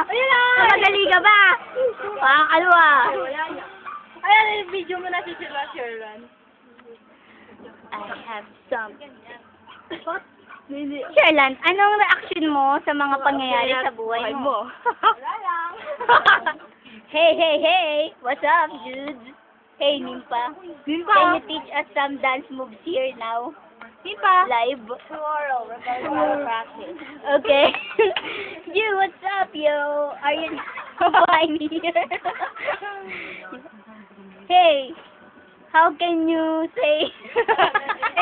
Ayun na! Madali ka ba? Ano ah? Ayan, video mo na si Sherlan. I have some. Sherlan, anong reaction mo sa mga pangyayari sa buhay mo? Wala lang. Hey, hey, hey! What's up, dudes? Hey, Nimpa. Can you teach us some dance moves here now? Nimpa. Live? Tomorrow, we're going to practice. Okay. You, what's up, yo? Are you fine here? Hey, how can you say...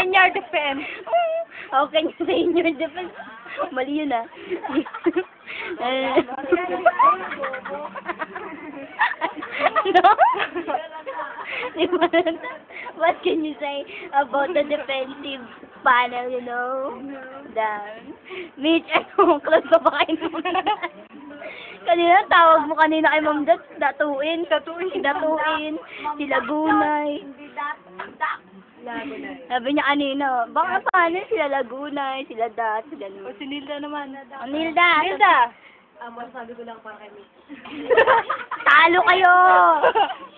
In your defense. How can you say in your defense? Mali yun ah. No? What can you say about the defensive panel, you know? Mitch, ano, close pa ba kayo mo? Kanina, tawag mo kanina kay Ma'am Datuin. Datuin. Si Lagunay. Sabi niya kanina, baka paano sila Lagunay, sila Dat, sila O si Nilda naman. Nilda. Nilda! Masasabi ko lang para kay Mitch. Talo kayo!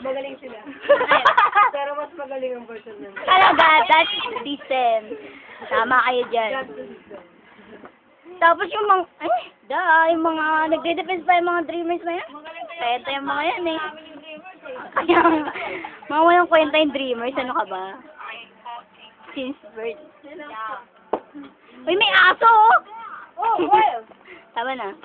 Magaling sila. Pero mas magaling ang version nila. Talaga, that's system. Tama kayo dyan. Tapos yung mga, yung mga nagde-defense pa yung mga dreamers na yan. Kaya ito yung mga yan eh. Kaya, mga walang kwenta yung dreamers, ano ka ba? Since birth. Uy, may aso oh! Oh, well! Tama na.